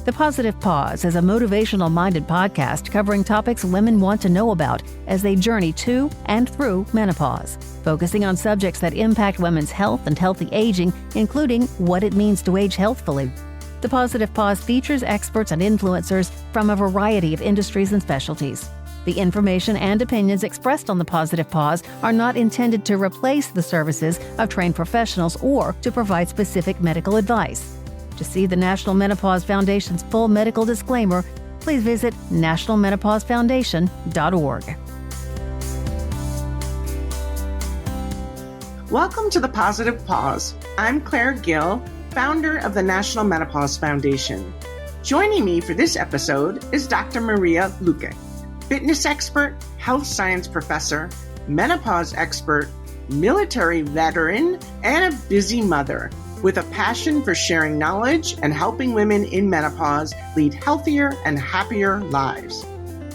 The Positive Pause is a motivational-minded podcast covering topics women want to know about as they journey to and through menopause, focusing on subjects that impact women's health and healthy aging, including what it means to age healthfully. The Positive Pause features experts and influencers from a variety of industries and specialties. The information and opinions expressed on the Positive Pause are not intended to replace the services of trained professionals or to provide specific medical advice. To see the National Menopause Foundation's full medical disclaimer, please visit nationalmenopausefoundation.org. Welcome to the Positive Pause. I'm Claire Gill, founder of the National Menopause Foundation. Joining me for this episode is Dr. Maria Luque, fitness expert, health science professor, menopause expert, military veteran, and a busy mother with a passion for sharing knowledge and helping women in menopause lead healthier and happier lives.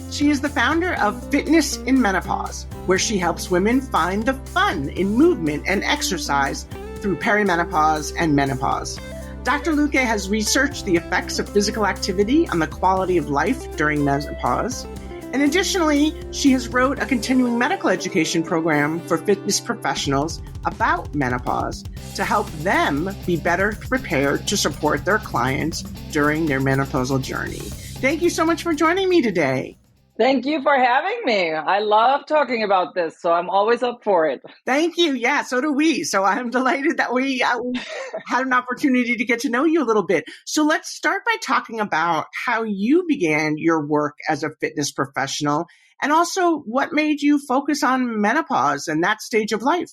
She is the founder of Fitness in Menopause, where she helps women find the fun in movement and exercise through perimenopause and menopause. Dr. Luque has researched the effects of physical activity on the quality of life during menopause. And additionally, she has wrote a continuing medical education program for fitness professionals about menopause to help them be better prepared to support their clients during their menopausal journey. Thank you so much for joining me today. Thank you for having me. I love talking about this, so I'm always up for it. Thank you. Yeah, so do we. So I'm delighted that we had an opportunity to get to know you a little bit. So let's start by talking about how you began your work as a fitness professional and also what made you focus on menopause and that stage of life.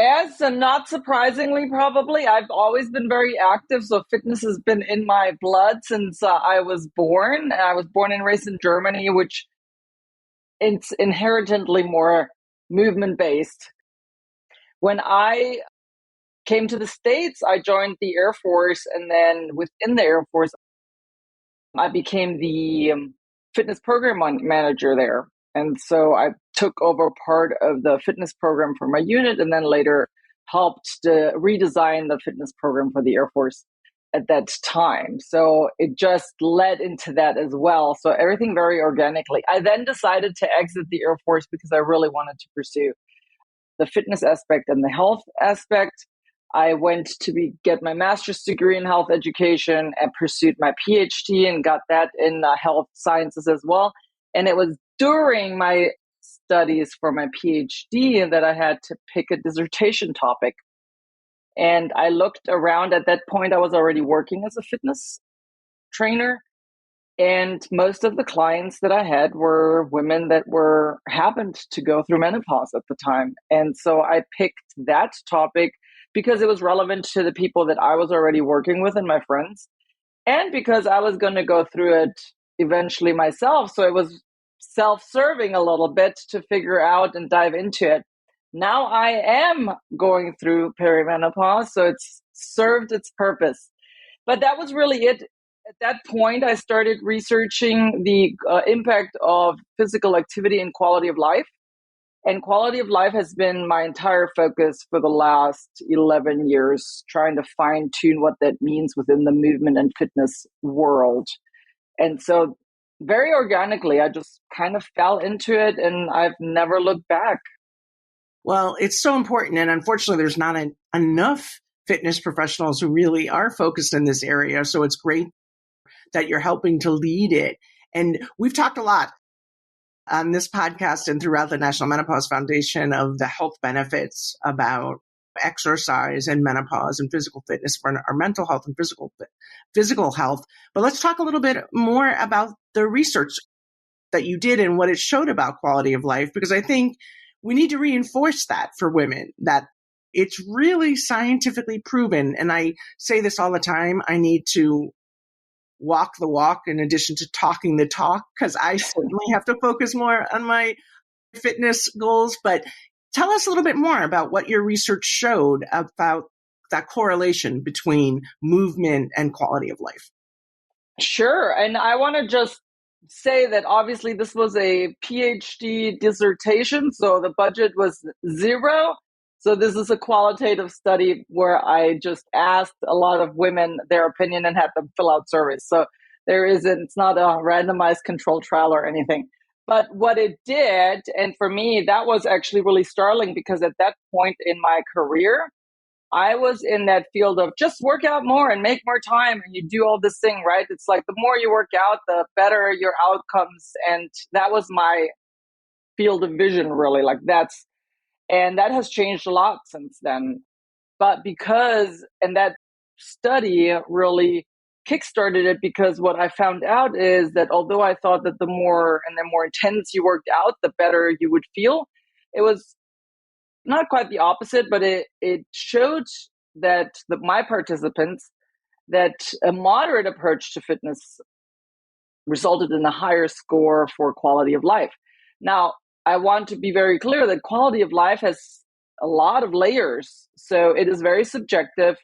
As not surprisingly, probably, I've always been very active. So fitness has been in my blood since I was born. I was born and raised in Germany, which it's inherently more movement-based. When I came to the States, I joined the Air Force. And then within the Air Force, I became the fitness program manager there. And so I took over part of the fitness program for my unit and then later helped to redesign the fitness program for the Air Force at that time. So it just led into that as well. So everything very organically. I then decided to exit the Air Force because I really wanted to pursue the fitness aspect and the health aspect. I went to get my master's degree in health education and pursued my Ph.D. and got that in health sciences as well. And it was during my studies for my Ph.D. that I had to pick a dissertation topic. And I looked around. At that point, I was already working as a fitness trainer. And most of the clients that I had were women that happened to go through menopause at the time. And so I picked that topic because it was relevant to the people that I was already working with and my friends. And because I was going to go through it eventually myself. So it was self-serving a little bit to figure out and dive into it. Now I am going through perimenopause, so it's served its purpose. But that was really it. At that point, I started researching the impact of physical activity and quality of life. And quality of life has been my entire focus for the last 11 years, trying to fine-tune what that means within the movement and fitness world. And so very organically, I just kind of fell into it and I've never looked back. Well, it's so important. And unfortunately, there's not enough fitness professionals who really are focused in this area. So it's great that you're helping to lead it. And we've talked a lot on this podcast and throughout the National Menopause Foundation of the health benefits about exercise and menopause and physical fitness for our mental health and physical health. But let's talk a little bit more about the research that you did and what it showed about quality of life, because I think we need to reinforce that for women, that it's really scientifically proven. And I say this all the time, I need to walk the walk in addition to talking the talk, because I certainly have to focus more on my fitness goals. But tell us a little bit more about what your research showed about that correlation between movement and quality of life. Sure. And I want to just say that obviously this was a PhD dissertation, so the budget was zero. So this is a qualitative study where I just asked a lot of women their opinion and had them fill out surveys. So it's not a randomized controlled trial or anything. But what it did, and for me, that was actually really startling, because at that point in my career, I was in that field of just work out more and make more time, and you do all this thing, right? It's like the more you work out, the better your outcomes. And that was my field of vision, really. And that has changed a lot since then. But and that study really kickstarted it, because what I found out is that although I thought that the more intense you worked out, the better you would feel, it was not quite the opposite, but it showed that my participants, that a moderate approach to fitness resulted in a higher score for quality of life. Now, I want to be very clear that quality of life has a lot of layers. So it is very subjective.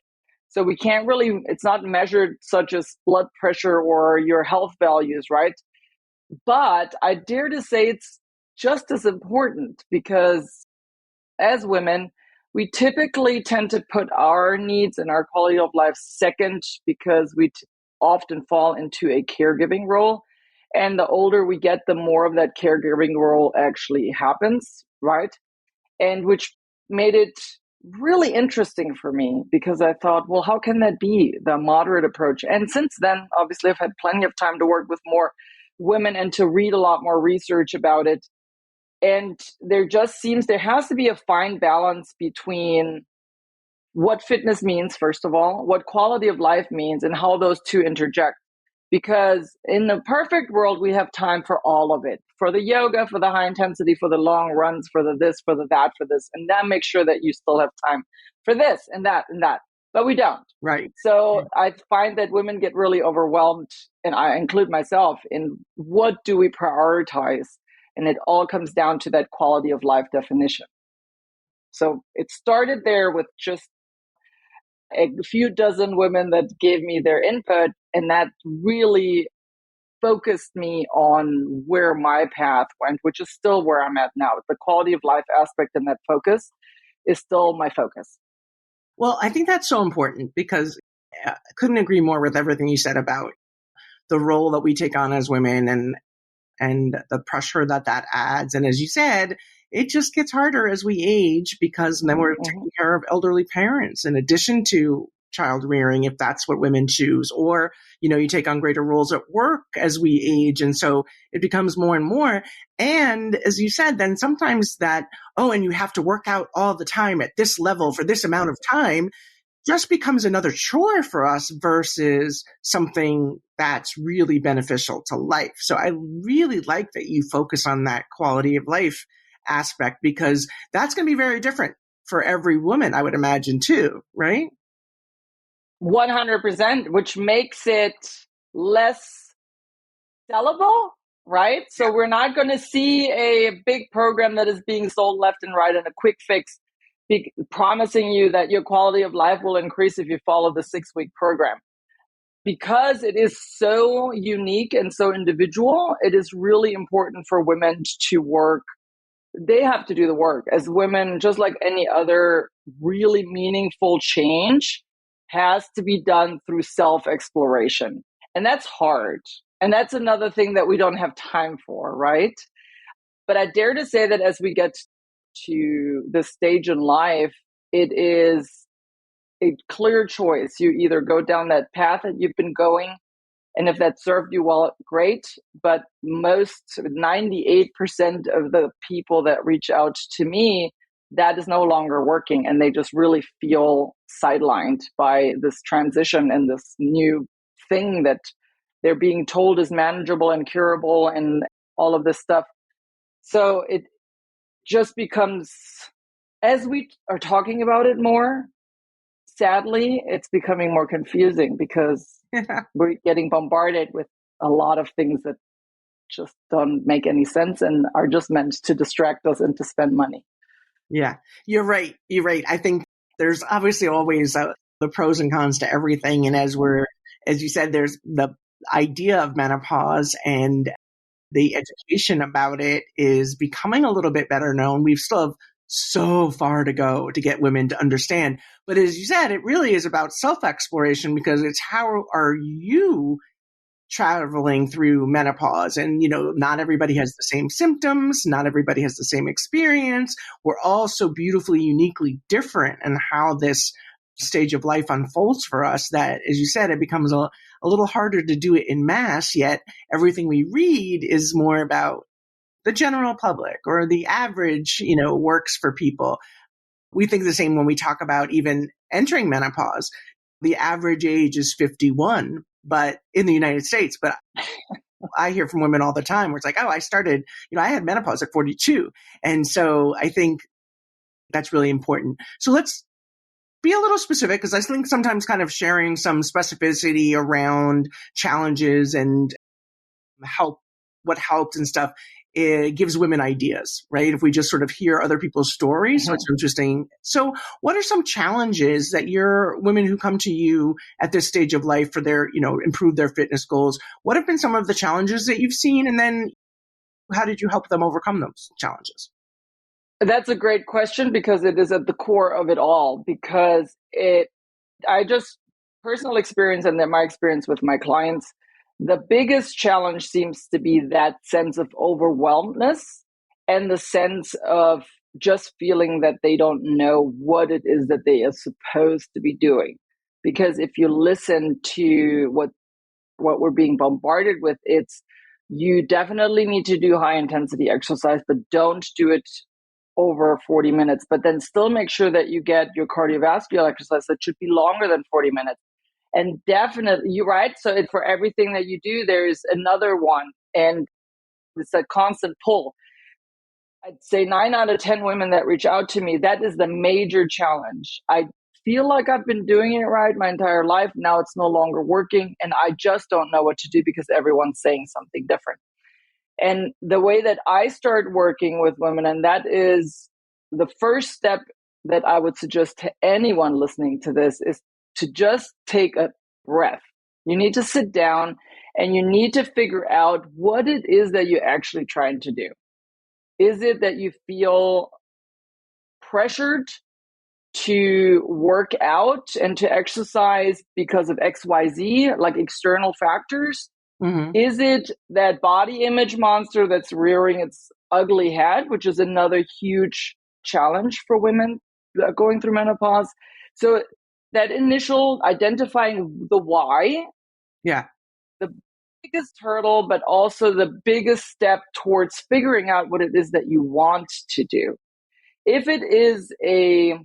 So we can't really, it's not measured such as blood pressure or your health values, right? But I dare to say it's just as important, because as women, we typically tend to put our needs and our quality of life second, because we often fall into a caregiving role. And the older we get, the more of that caregiving role actually happens, right? And which made it really interesting for me, because I thought, well, how can that be, the moderate approach? And since then, obviously, I've had plenty of time to work with more women and to read a lot more research about it. And there has to be a fine balance between what fitness means, first of all, what quality of life means, and how those two interject. Because in the perfect world, we have time for all of it, for the yoga, for the high intensity, for the long runs, for the this, for the that, for this. And that makes sure that you still have time for this and that and that. But we don't. Right. So I find that women get really overwhelmed, and I include myself, in what do we prioritize? And it all comes down to that quality of life definition. So it started there with just a few dozen women that gave me their input, and that really focused me on where my path went, which is still where I'm at now. The quality of life aspect and that focus is still my focus. Well, I think that's so important, because I couldn't agree more with everything you said about the role that we take on as women and the pressure that adds. And as you said, it just gets harder as we age, because then we're taking care of elderly parents in addition to child rearing, if that's what women choose, or, you take on greater roles at work as we age. And so it becomes more and more. And as you said, then sometimes and you have to work out all the time at this level for this amount of time, just becomes another chore for us versus something that's really beneficial to life. So I really like that you focus on that quality of life aspect, because that's going to be very different for every woman, I would imagine, too, right? 100%, which makes it less sellable, right? So we're not going to see a big program that is being sold left and right and a quick fix promising you that your quality of life will increase if you follow the 6-week program. Because it is so unique and so individual, it is really important for women to work. They have to do the work. As women, just like any other really meaningful change, has to be done through self-exploration. And that's hard. And that's another thing that we don't have time for, right? But I dare to say that as we get to this stage in life, it is a clear choice. You either go down that path that you've been going, and if that served you well, great. But 98% of the people that reach out to me, that is no longer working, and they just really feel sidelined by this transition and this new thing that they're being told is manageable and curable and all of this stuff. So it just becomes, as we are talking about it more, sadly, it's becoming more confusing, because we're getting bombarded with a lot of things that just don't make any sense and are just meant to distract us and to spend money. Yeah, you're right. I think there's obviously always the pros and cons to everything. And as you said, there's the idea of menopause, and the education about it is becoming a little bit better known. We still have so far to go to get women to understand. But as you said, it really is about self-exploration, because it's how are you traveling through menopause? And, not everybody has the same symptoms. Not everybody has the same experience. We're all so beautifully, uniquely different in how this stage of life unfolds for us that, as you said, it becomes a little harder to do it in mass, yet everything we read is more about the general public or the average, works for people. We think the same when we talk about even entering menopause. The average age is 51, but in the United States, but I hear from women all the time where it's like, oh, I started, I had menopause at 42. And so I think that's really important. So let's be a little specific, because I think sometimes kind of sharing some specificity around challenges and what helped and stuff, it gives women ideas, right? If we just sort of hear other people's stories. Mm-hmm. So it's interesting. So what are some challenges that your women who come to you at this stage of life for their, improve their fitness goals? What have been some of the challenges that you've seen? And then how did you help them overcome those challenges? That's a great question, because it is at the core of it all, because I just personal experience and then my experience with my clients, the biggest challenge seems to be that sense of overwhelmedness and the sense of just feeling that they don't know what it is that they are supposed to be doing. Because if you listen to what we're being bombarded with, it's you definitely need to do high intensity exercise, but don't do it over 40 minutes, but then still make sure that you get your cardiovascular exercise that should be longer than 40 minutes. And definitely, you're right. So for everything that you do, there's another one. And it's a constant pull. I'd say 9 out of 10 women that reach out to me, that is the major challenge. I feel like I've been doing it right my entire life. Now it's no longer working. And I just don't know what to do because everyone's saying something different. And the way that I start working with women, and that is the first step that I would suggest to anyone listening to this, is to just take a breath. You need to sit down and you need to figure out what it is that you're actually trying to do. Is it that you feel pressured to work out and to exercise because of XYZ, like external factors? Mm-hmm. Is it that body image monster that's rearing its ugly head, which is another huge challenge for women going through menopause? So that initial identifying the why, the biggest hurdle, but also the biggest step towards figuring out what it is that you want to do. If it is a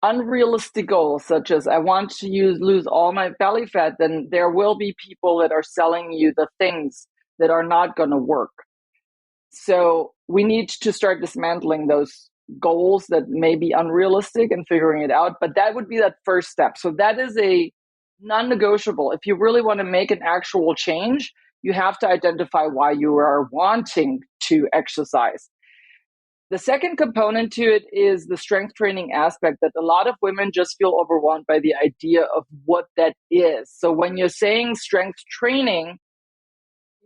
unrealistic goals, such as I want to lose all my belly fat, then there will be people that are selling you the things that are not going to work. So we need to start dismantling those goals that may be unrealistic and figuring it out. But that would be that first step. So that is a non-negotiable. If you really want to make an actual change, you have to identify why you are wanting to exercise. The second component to it is the strength training aspect, that a lot of women just feel overwhelmed by the idea of what that is. So when you're saying strength training,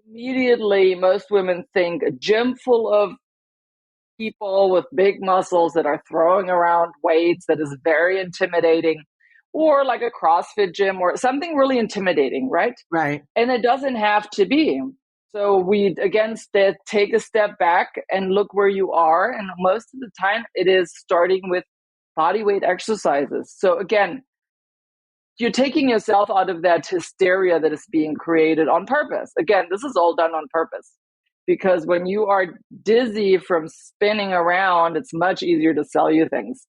immediately most women think a gym full of people with big muscles that are throwing around weights that is very intimidating, or like a CrossFit gym or something really intimidating, right? Right. And it doesn't have to be. So we, again, take a step back and look where you are. And most of the time, it is starting with body weight exercises. So again, you're taking yourself out of that hysteria that is being created on purpose. Again, this is all done on purpose. Because when you are dizzy from spinning around, it's much easier to sell you things.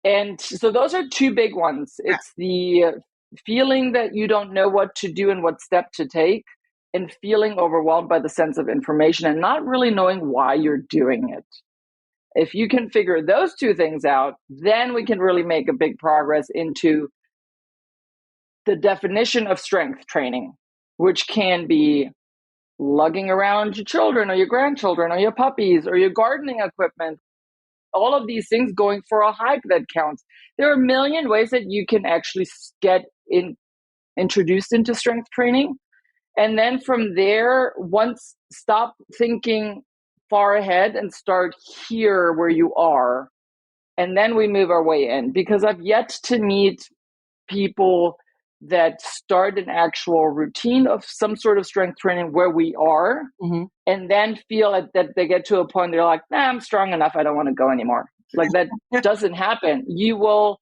And so those are two big ones. It's the feeling that you don't know what to do and what step to take, and feeling overwhelmed by the sense of information and not really knowing why you're doing it. If you can figure those two things out, then we can really make a big progress into the definition of strength training, which can be lugging around your children or your grandchildren or your puppies or your gardening equipment. All of these things, going for a hike that counts. There are a million ways that you can actually get introduced into strength training. And then from there, stop thinking far ahead and start here where you are. And then we move our way in, because I've yet to meet people that start an actual routine of some sort of strength training where we are, and then feel that they get to a point they're like, nah, I'm strong enough, I don't want to go anymore. Like that doesn't happen. You will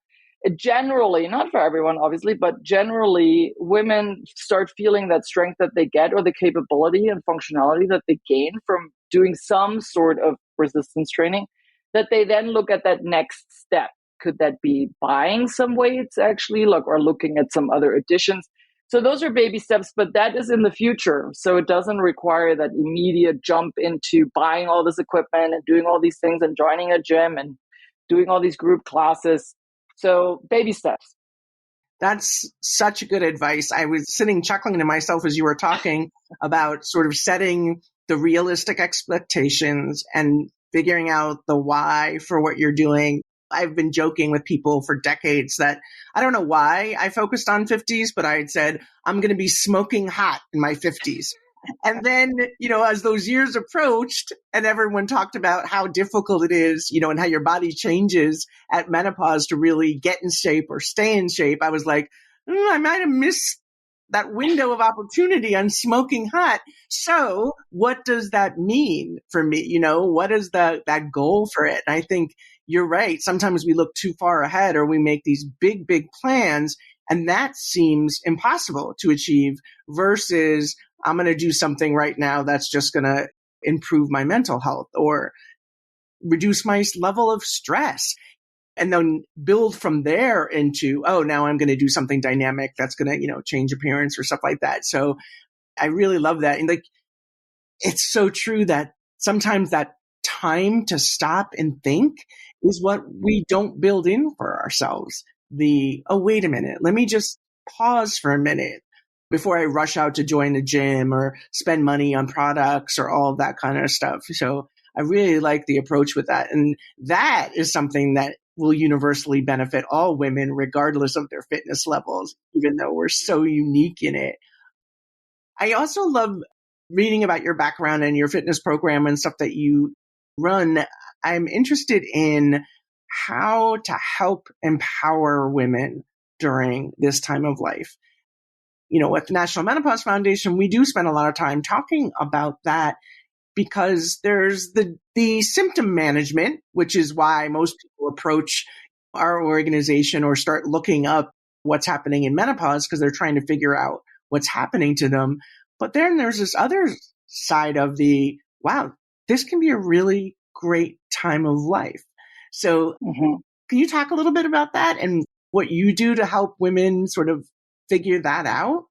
generally, not for everyone obviously, but generally women start feeling that strength that they get, or the capability and functionality that they gain from doing some sort of resistance training, that they then look at that next step. Could that be buying some weights actually, or looking at some other additions? So those are baby steps, but that is in the future. So it doesn't require that immediate jump into buying all this equipment and doing all these things and joining a gym and doing all these group classes. So baby steps. That's such good advice. I was sitting chuckling to myself as you were talking about sort of setting the realistic expectations and figuring out the why for what you're doing. I've been joking with people for decades that I don't know why I focused on 50s, but I had said, I'm going to be smoking hot in my 50s. And then, as those years approached and everyone talked about how difficult it is, and how your body changes at menopause to really get in shape or stay in shape, I was like, I might have missed that window of opportunity on smoking hot. So what does that mean for me? What is that goal for it? And I think you're right. Sometimes we look too far ahead, or we make these big, big plans, and that seems impossible to achieve, versus I'm going to do something right now that's just going to improve my mental health or reduce my level of stress. And then build from there into, now I'm going to do something dynamic that's going to, change appearance or stuff like that. So I really love that. And it's so true that sometimes that time to stop and think is what we don't build in for ourselves. Wait a minute, let me just pause for a minute before I rush out to join a gym or spend money on products or all of that kind of stuff. So I really like the approach with that. And that is something that will universally benefit all women, regardless of their fitness levels, even though we're so unique in it. I also love reading about your background and your fitness program and stuff that you run. I'm interested in how to help empower women during this time of life. With the National Menopause Foundation, we do spend a lot of time talking about that, because there's the symptom management, which is why most people approach our organization or start looking up what's happening in menopause, because they're trying to figure out what's happening to them. But then there's this other side of wow, this can be a really great time of life. So Can you talk a little bit about that and what you do to help women sort of figure that out?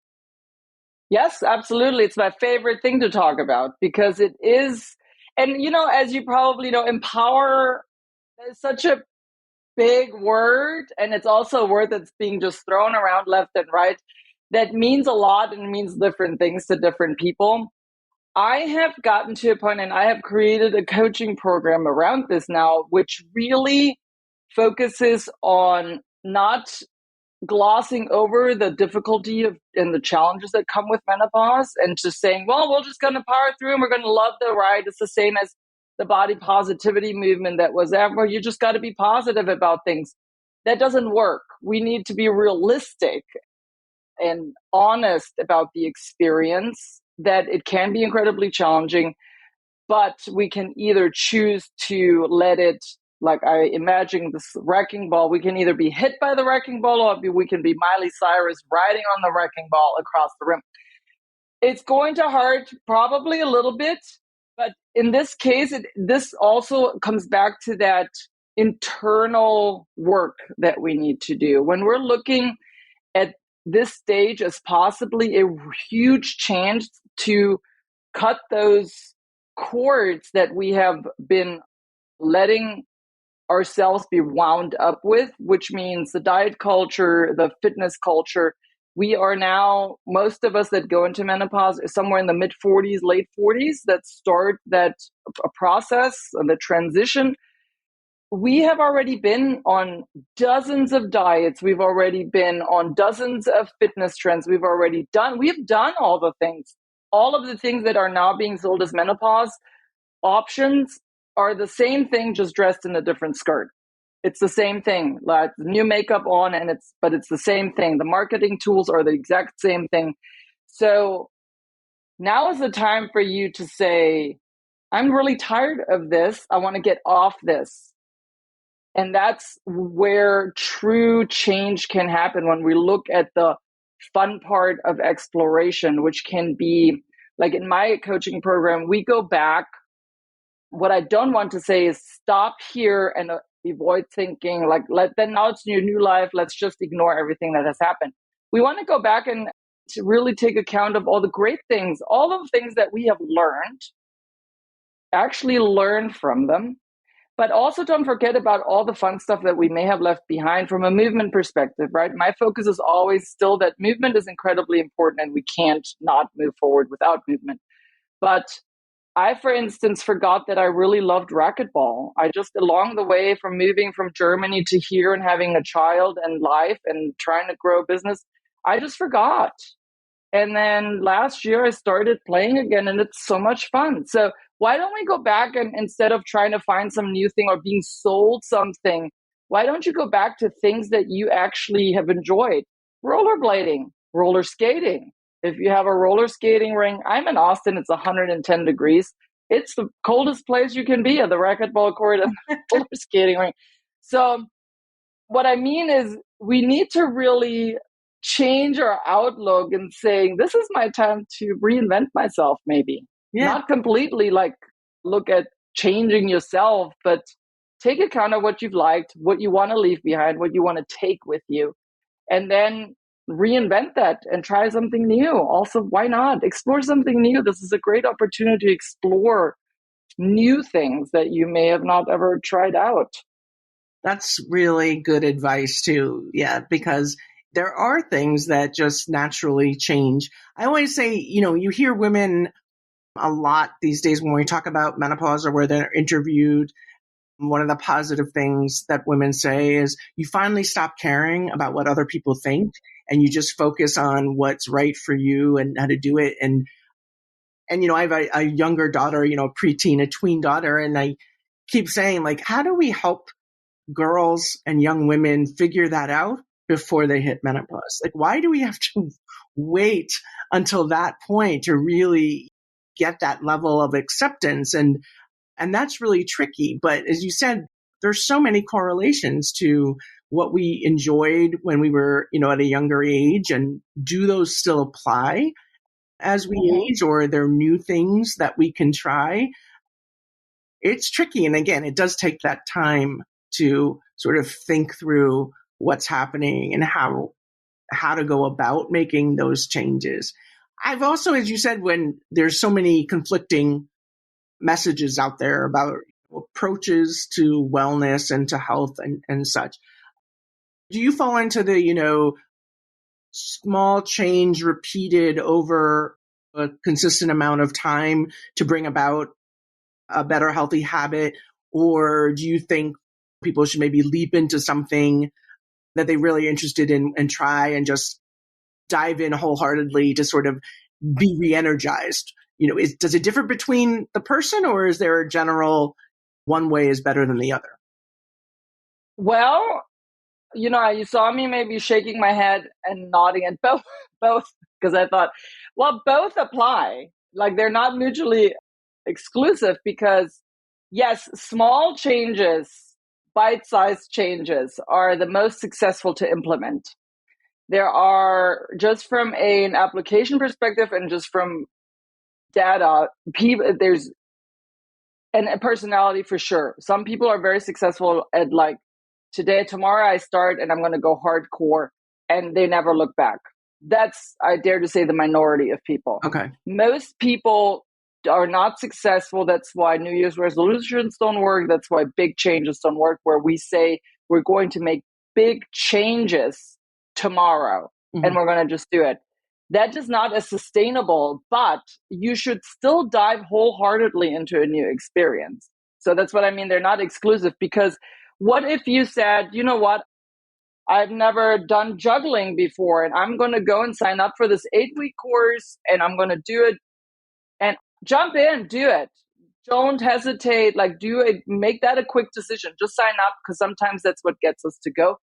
Yes, absolutely. It's my favorite thing to talk about, because it is, and as you probably know, empower is such a big word, and it's also a word that's being just thrown around left and right. That means a lot and means different things to different people. I have gotten to a point, and I have created a coaching program around this now, which really focuses on not glossing over the difficulty and the challenges that come with menopause, and just saying, well, we're just going to power through and we're going to love the ride. It's the same as the body positivity movement that was ever, you just got to be positive about things. That doesn't work. We need to be realistic and honest about the experience, that it can be incredibly challenging, but we can either choose to let it, like I imagine this wrecking ball, we can either be hit by the wrecking ball, or we can be Miley Cyrus riding on the wrecking ball across the rim. It's going to hurt probably a little bit, but in this case, this also comes back to that internal work that we need to do. When we're looking at this stage as possibly a huge chance to cut those cords that we have been letting ourselves be wound up with, which means the diet culture, the fitness culture. We are now, most of us that go into menopause is somewhere in the mid 40s, late 40s, that start that process and the transition. We have already been on dozens of diets. We've already been on dozens of fitness trends. We've done all the things. All of the things that are now being sold as menopause options are the same thing, just dressed in a different skirt. It's the same thing, like new makeup on, but it's the same thing. The marketing tools are the exact same thing. So now is the time for you to say, I'm really tired of this. I want to get off this. And that's where true change can happen, when we look at the fun part of exploration, which can be like in my coaching program, we go back. What I don't want to say is stop here and avoid thinking like, then now it's your new life. Let's just ignore everything that has happened. We want to go back and to really take account of all the great things, all of the things that we have learned, actually learn from them. But also don't forget about all the fun stuff that we may have left behind from a movement perspective, right? My focus is always still that movement is incredibly important and we can't not move forward without movement. But I, for instance, forgot that I really loved racquetball. I just, along the way from moving from Germany to here and having a child and life and trying to grow a business, I just forgot. And then last year I started playing again and it's so much fun. So why don't we go back and instead of trying to find some new thing or being sold something, why don't you go back to things that you actually have enjoyed? Rollerblading, roller skating. If you have a roller skating ring, I'm in Austin, it's 110 degrees. It's the coldest place you can be, at the racquetball court and the roller skating ring. So what I mean is we need to really change our outlook and saying, this is my time to reinvent myself, maybe. Yeah. Not completely like look at changing yourself, but take account of what you've liked, what you want to leave behind, what you want to take with you, and then reinvent that and try something new. Also, why not explore something new? This is a great opportunity to explore new things that you may have not ever tried out. That's really good advice too. Yeah, because there are things that just naturally change. I always say, you hear women a lot these days when we talk about menopause or where they're interviewed. One of the positive things that women say is you finally stop caring about what other people think and you just focus on what's right for you and how to do it. And I have a younger daughter, preteen, a tween daughter. And I keep saying, like, how do we help girls and young women figure that out before they hit menopause? Like, why do we have to wait until that point to really get that level of acceptance? And that's really tricky. But as you said, there's so many correlations to what we enjoyed when we were, at a younger age. And do those still apply as we age, or are there new things that we can try? It's tricky. And again, it does take that time to sort of think through what's happening and how to go about making those changes. I've also, as you said, when there's so many conflicting messages out there about approaches to wellness and to health and such, do you fall into the, small change repeated over a consistent amount of time to bring about a better healthy habit? Or do you think people should maybe leap into something that they're really interested in and try and just dive in wholeheartedly to sort of be re-energized? Does it differ between the person, or is there a general one way is better than the other? Well, you saw me maybe shaking my head and nodding at both, because I thought, well, both apply. Like, they're not mutually exclusive, because yes, small changes, bite-sized changes are the most successful to implement. There are, just from an application perspective and just from data, there's a personality for sure. Some people are very successful at like, tomorrow I start and I'm going to go hardcore, and they never look back. That's, I dare to say, the minority of people. Okay. Most people are not successful. That's why New Year's resolutions don't work. That's why big changes don't work, where we say we're going to make big changes tomorrow and we're going to just do it. That is not as sustainable, but you should still dive wholeheartedly into a new experience. So that's what I mean. They're not exclusive, because what if you said, you know what, I've never done juggling before and I'm going to go and sign up for this 8-week course and I'm going to do it, and jump in, do it. don't hesitate. Like, make that a quick decision. Just sign up, because sometimes that's what gets us to go.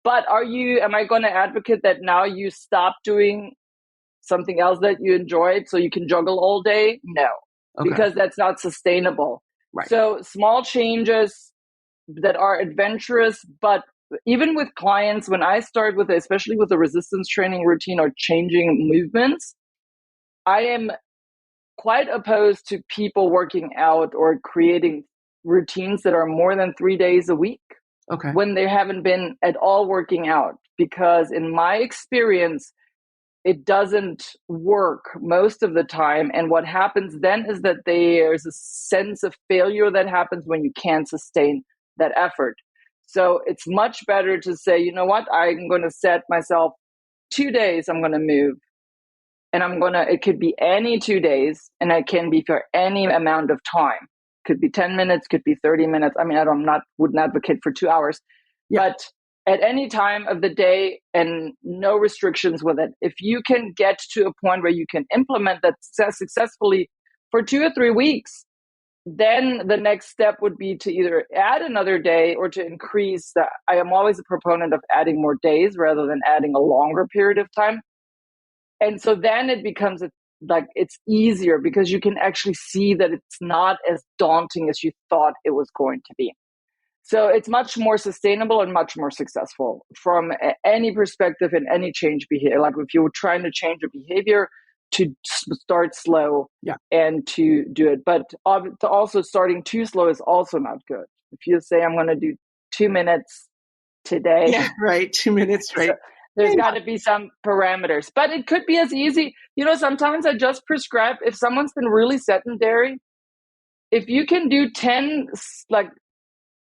But am I going to advocate that now you stop doing something else that you enjoyed so you can juggle all day? No, because that's not sustainable. Right. So small changes that are adventurous, but even with clients, when I start with, especially with the resistance training routine or changing movements, I am quite opposed to people working out or creating routines that are more than 3 days a week when they haven't been at all working out. Because in my experience, it doesn't work most of the time. And what happens then is that there's a sense of failure that happens when you can't sustain that effort. So it's much better to say, you know what, I'm going to set myself 2 days, I'm going to move. And it could be any 2 days, and it can be for any amount of time. Could be 10 minutes, could be 30 minutes. I mean, wouldn't advocate for 2 hours, but at any time of the day, and no restrictions with it. If you can get to a point where you can implement that successfully for 2 or 3 weeks, then the next step would be to either add another day or to increase that. I am always a proponent of adding more days rather than adding a longer period of time. And so then it becomes it's easier, because you can actually see that it's not as daunting as you thought it was going to be. So it's much more sustainable and much more successful from any perspective in any change behavior. Like if you were trying to change a behavior, to start slow and to do it. But to also starting too slow is also not good. If you say, I'm going to do 2 minutes today. Yeah, right. 2 minutes, right. So there's got to be some parameters, but it could be as easy. Sometimes I just prescribe, if someone's been really sedentary, if you can do 10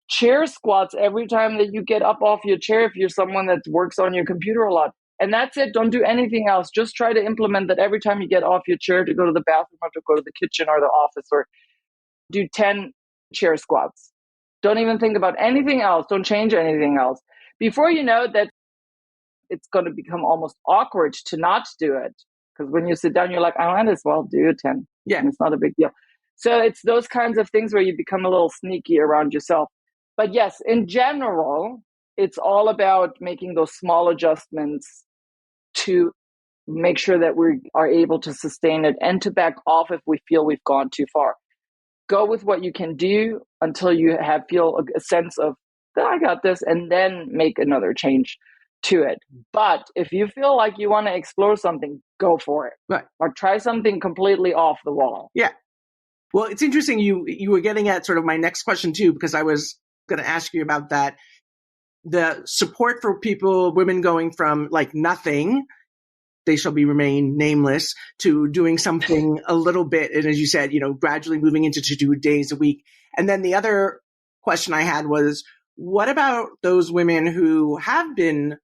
chair squats every time that you get up off your chair, if you're someone that works on your computer a lot, and that's it, don't do anything else. Just try to implement that every time you get off your chair to go to the bathroom or to go to the kitchen or the office, or do 10 chair squats. Don't even think about anything else. Don't change anything else. Before you know that, it's going to become almost awkward to not do it. Because when you sit down, you're like, I might as well do 10. Yeah. And it's not a big deal. So it's those kinds of things where you become a little sneaky around yourself. But yes, in general, it's all about making those small adjustments to make sure that we are able to sustain it, and to back off if we feel we've gone too far. Go with what you can do until you feel a sense of, I got this, and then make another change to it. But if you feel like you want to explore something, go for it. Right. Or try something completely off the wall. Yeah. Well, it's interesting. You were getting at sort of my next question too, because I was going to ask you about that. The support for women going from nothing, they shall remain nameless, to doing something a little bit. And as you said, gradually moving into 2 days a week. And then the other question I had was, what about those women who have been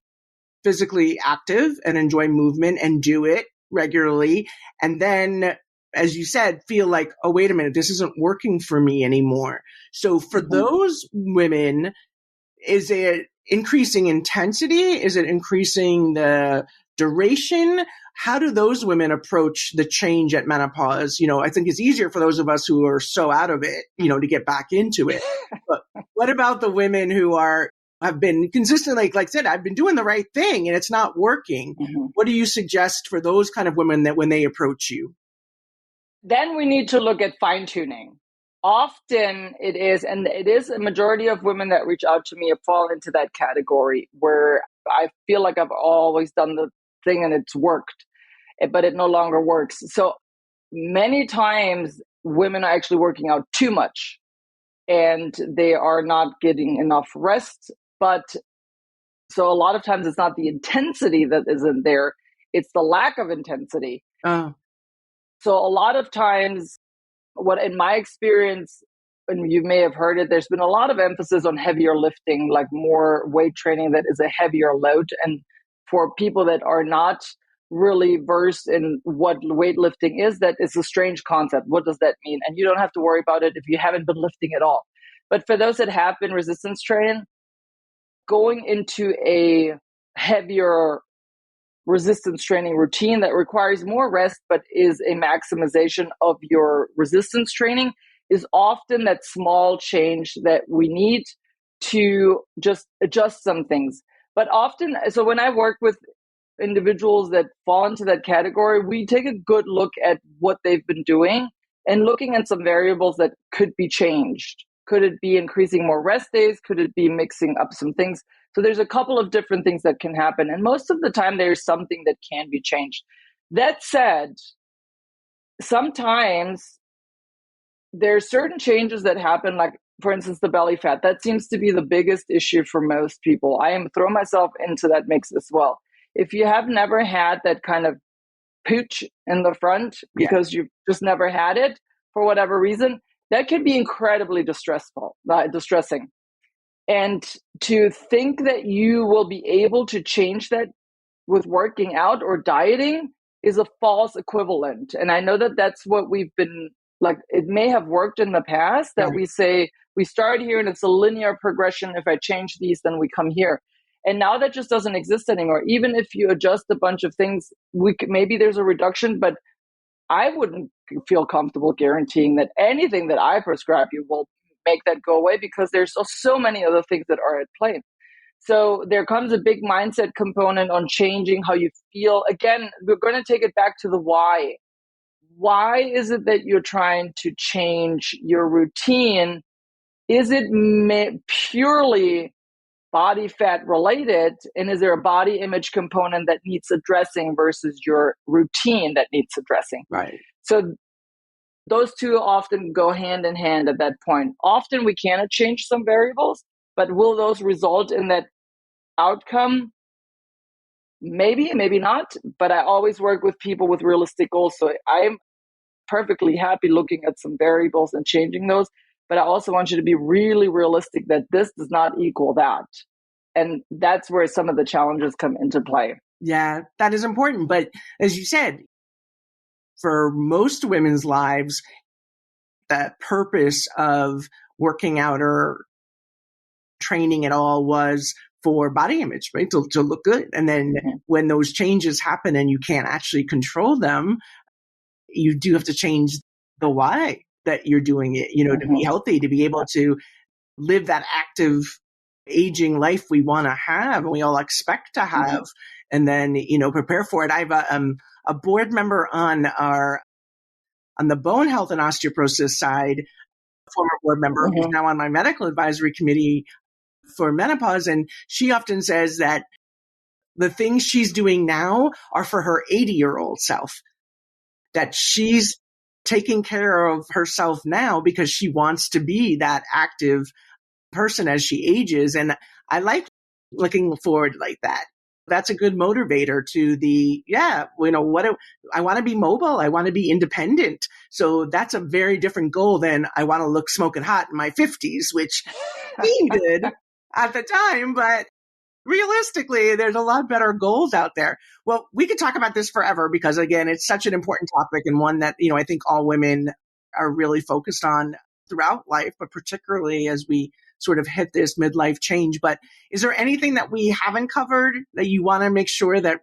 physically active and enjoy movement and do it regularly, and then, as you said, feel like, oh, wait a minute, this isn't working for me anymore. So for those women, is it increasing intensity? Is it increasing the duration? How do those women approach the change at menopause? I think it's easier for those of us who are so out of it, to get back into it. But what about the women who have been consistently, like I said, I've been doing the right thing and it's not working? Mm-hmm. What do you suggest for those kind of women that when they approach you? Then we need to look at fine tuning. Often it is a majority of women that reach out to me fall into that category where I feel like I've always done the thing and it's worked, but it no longer works. So many times women are actually working out too much and they are not getting enough rest. But so a lot of times it's not the intensity that isn't there, it's the lack of intensity. Oh. So a lot of times, what in my experience, and you may have heard it, there's been a lot of emphasis on heavier lifting, like more weight training that is a heavier load. And for people that are not really versed in what weightlifting is, that is a strange concept. What does that mean? And you don't have to worry about it if you haven't been lifting at all. But for those that have been resistance training, going into a heavier resistance training routine that requires more rest but is a maximization of your resistance training is often that small change that we need to just adjust some things. But often, so when I work with individuals that fall into that category, we take a good look at what they've been doing and looking at some variables that could be changed. Could it be increasing more rest days? Could it be mixing up some things? So there's a couple of different things that can happen. And most of the time, there's something that can be changed. That said, sometimes there are certain changes that happen, like, for instance, the belly fat. That seems to be the biggest issue for most people. I am throwing myself into that mix as well. If you have never had that kind of pooch in the front because you've just never had it for whatever reason, that can be incredibly distressing. And to think that you will be able to change that with working out or dieting is a false equivalent. And I know that that's what we've been like, it may have worked in the past that we say we start here and it's a linear progression. If I change these, then we come here. And now that just doesn't exist anymore. Even if you adjust a bunch of things, maybe there's a reduction, but I wouldn't feel comfortable guaranteeing that anything that I prescribe you will make that go away, because there's so many other things that are at play. So there comes a big mindset component on changing how you feel. Again, we're going to take it back to the why. Why is it that you're trying to change your routine? Is it purely body fat related? And is there a body image component that needs addressing versus your routine that needs addressing? Right. So those two often go hand in hand at that point. Often we cannot change some variables, but will those result in that outcome? Maybe, maybe not. But I always work with people with realistic goals. So I'm perfectly happy looking at some variables and changing those. But I also want you to be really realistic that this does not equal that. And that's where some of the challenges come into play. Yeah, that is important. But as you said, for most women's lives, the purpose of working out or training at all was for body image, right? To look good. And then when those changes happen and you can't actually control them, you do have to change the why that you're doing it, to be healthy, to be able to live that active aging life we want to have and we all expect to have, and then, prepare for it. I have a board member on the bone health and osteoporosis side, a former board member who's now on my medical advisory committee for menopause. And she often says that the things she's doing now are for her 80-year-old self, that she's taking care of herself now because she wants to be that active person as she ages. And I like looking forward like that. That's a good motivator to I want to be mobile. I want to be independent. So that's a very different goal than I want to look smoking hot in my 50s, which seemed good at the time, but realistically, there's a lot better goals out there. Well, we could talk about this forever because, again, it's such an important topic and one that, I think all women are really focused on throughout life, but particularly as we sort of hit this midlife change. But is there anything that we haven't covered that you want to make sure that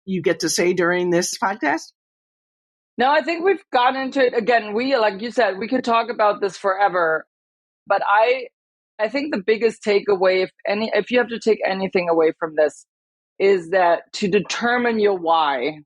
you get to say during this podcast? No, I think we've gotten into it. Again, like you said, we could talk about this forever, but I think the biggest takeaway, if you have to take anything away from this, is that to determine your why,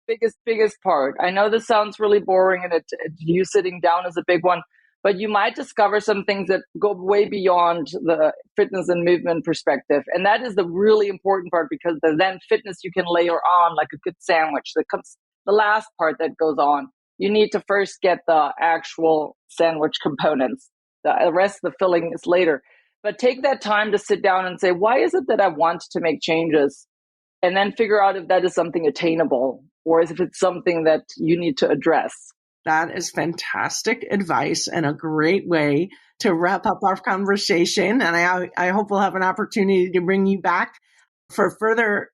biggest part. I know this sounds really boring and you sitting down is a big one, but you might discover some things that go way beyond the fitness and movement perspective. And that is the really important part, because then fitness you can layer on like a good sandwich. That comes the last part that goes on. You need to first get the actual sandwich components. The rest of the filling is later. But take that time to sit down and say, why is it that I want to make changes? And then figure out if that is something attainable or if it's something that you need to address. That is fantastic advice and a great way to wrap up our conversation. And I hope we'll have an opportunity to bring you back for further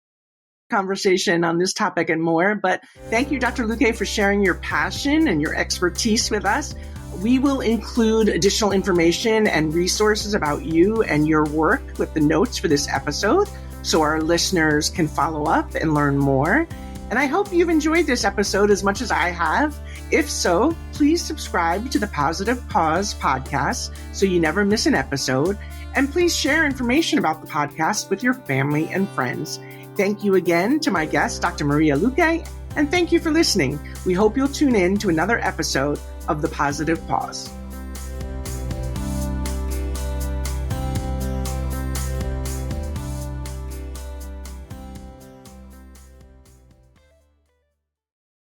conversation on this topic and more. But thank you, Dr. Luque, for sharing your passion and your expertise with us. We will include additional information and resources about you and your work with the notes for this episode, so our listeners can follow up and learn more. And I hope you've enjoyed this episode as much as I have. If so, please subscribe to the Positive Pause podcast so you never miss an episode. And please share information about the podcast with your family and friends. Thank you again to my guest, Dr. Maria Luque, and thank you for listening. We hope you'll tune in to another episode of the Positive Pause.